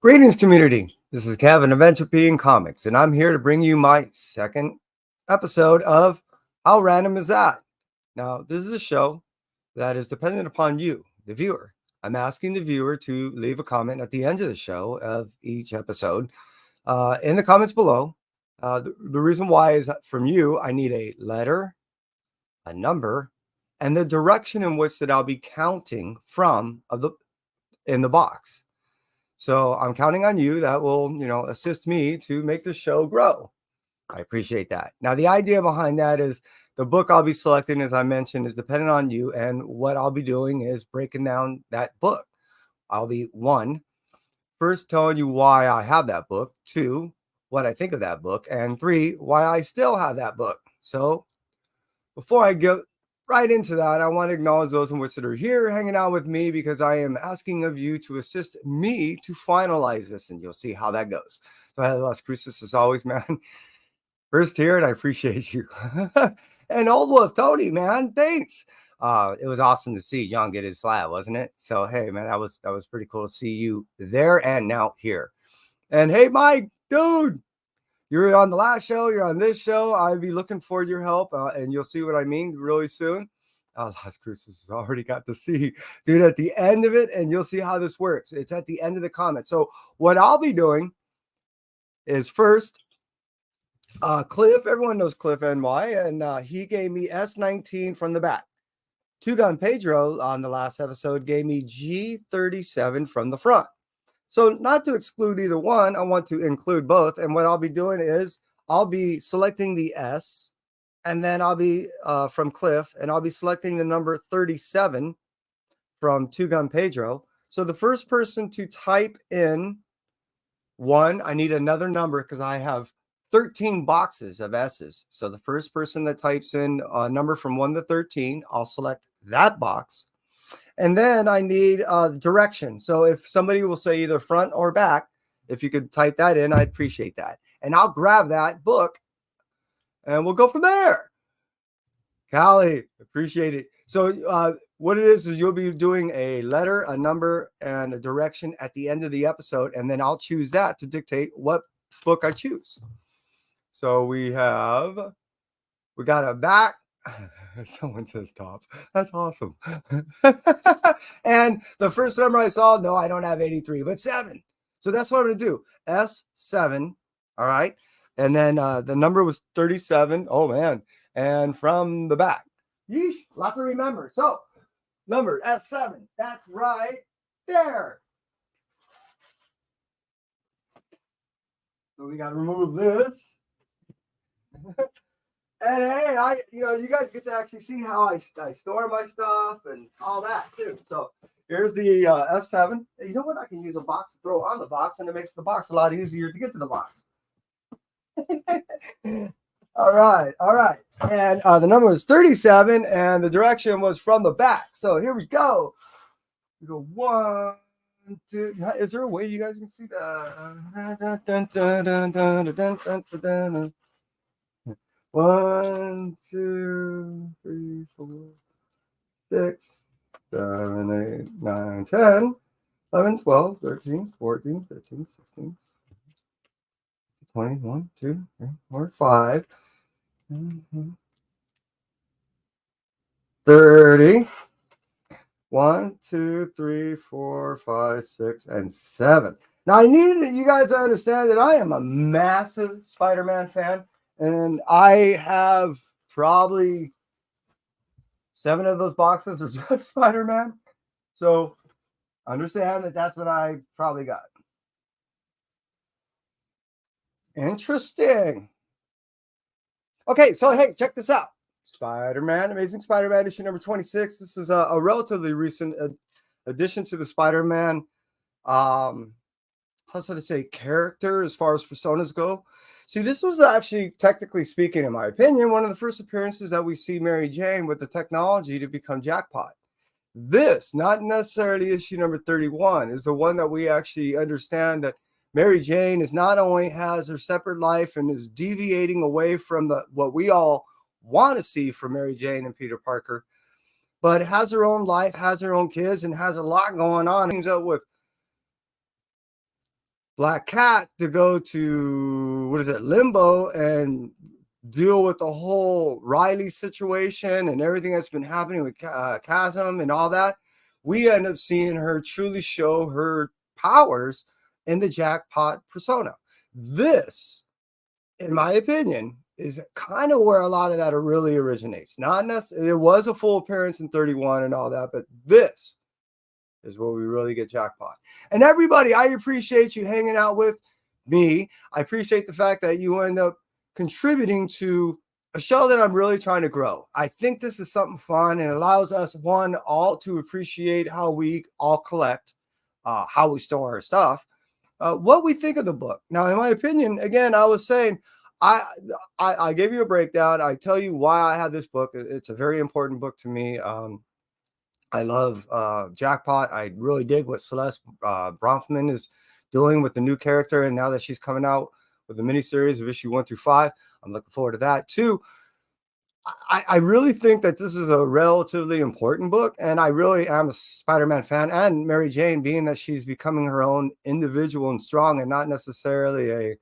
Greetings, community. This is Kevin of Entropy and Comics, and I'm here to bring you my second episode of How Random Is That? Now, this is a show that is dependent upon you, the viewer. I'm asking the viewer to leave a comment at the end of the show of each episode in the comments below. The reason why is that from you, I need a letter, a number, and the direction in which that I'll be counting from in the box. So I'm counting on you. That will, assist me to make the show grow. I appreciate that. Now, the idea behind that is the book I'll be selecting, as I mentioned, is dependent on you. And what I'll be doing is breaking down that book. I'll be first telling you why I have that book. Two, what I think of that book. And three, why I still have that book. So before I get right into that, I want to acknowledge those in which that are here hanging out with me, because I am asking of you to assist me to finalize this, and you'll see how that goes. So I had Las Cruces as always, man. First here, and I appreciate you. And Old Wolf Tony, man, thanks. It was awesome to see John get his slab, wasn't it? So hey, man, that was pretty cool to see you there and now here. And hey, Mike, dude, you're on the last show, you're on this show. I'll be looking for your help, and you'll see what I mean really soon. Las Cruces has already got to see, dude, at the end of it, and you'll see how this works. It's at the end of the comment. So what I'll be doing is first, Cliff, everyone knows Cliff NY, and he gave me S19 from the back. Two Gun Pedro on the last episode gave me G37 from the front. So not to exclude either one, I want to include both. And what I'll be doing is I'll be selecting the S, and then I'll be from Cliff, and I'll be selecting the number 37 from Two Gun Pedro. So the first person to type in one, I need another number because I have 13 boxes of S's. So the first person that types in a number from 1 to 13, I'll select that box. And then I need direction. So if somebody will say either front or back, if you could type that in, I'd appreciate that. And I'll grab that book and we'll go from there. Callie, appreciate it. So what it is you'll be doing a letter, a number, and a direction at the end of the episode. And then I'll choose that to dictate what book I choose. So we got a back. Someone says top. That's awesome. And the first number I saw, no, I don't have 83, but 7. So that's what I'm going to do. S7. All right. And then the number was 37. Oh, man. And from the back. Yeesh. Lot to remember. So number S7. That's right there. So we got to remove this. And hey, you guys get to actually see how I store my stuff and all that too. So here's the S7. You know what? I can use a box to throw on the box, and it makes the box a lot easier to get to the box. All right. And the number was 37, and the direction was from the back. So here we go. We go 1, 2. Is there a way you guys can see that? 1, 2, 3, 4, 6, 7, 8, 9, 10, 11, 12, 13, 14, 15, 16, 21, 2, 3, 4, 5, 30. 1, 2, 3, 4, 5, 6, and 7. Now I need you guys to understand that I am a massive Spider-Man fan. And I have probably 7 of those boxes are just Spider-Man. So understand that that's what I probably got. Interesting. Okay, so hey, check this out. Spider-Man, Amazing Spider-Man issue number 26. This is a relatively recent addition to the Spider-Man, how should I say, character as far as personas go. See, this was actually, technically speaking, in my opinion, one of the first appearances that we see Mary Jane with the technology to become Jackpot. This, not necessarily issue number 31, is the one that we actually understand that Mary Jane is not only has her separate life and is deviating away from what we all want to see from Mary Jane and Peter Parker, but has her own life, has her own kids, and has a lot going on. Teams up with Black Cat to go to, what is it, Limbo, and deal with the whole Riley situation and everything that's been happening with Chasm and all that, we end up seeing her truly show her powers in the Jackpot persona. This, in my opinion, is kind of where a lot of that really originates. Not necessarily, it was a full appearance in 31 and all that, but this is where we really get Jackpot. And everybody, I appreciate you hanging out with me. I appreciate the fact that you end up contributing to a show that I'm really trying to grow. I think this is something fun and allows us, one, all to appreciate how we all collect, how we store our stuff, what we think of the book. Now, in my opinion, again, I was saying, I gave you a breakdown. I tell you why I have this book. It's a very important book to me. I love Jackpot. I really dig what Celeste Bronfman is doing with the new character. And now that she's coming out with the miniseries of issue 1 through 5, I'm looking forward to that too. I really think that this is a relatively important book. And I really am a Spider-Man fan, and Mary Jane, being that she's becoming her own individual and strong and not necessarily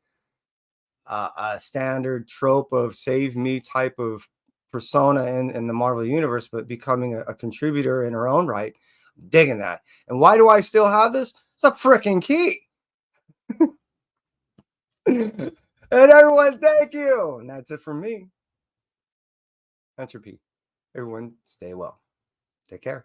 a standard trope of save me type of persona in the Marvel universe, but becoming a contributor in her own right. I'm digging that. And why do I still have this? It's a freaking key. And everyone, thank you. And that's it from me. Entropy. Everyone, stay well. Take care.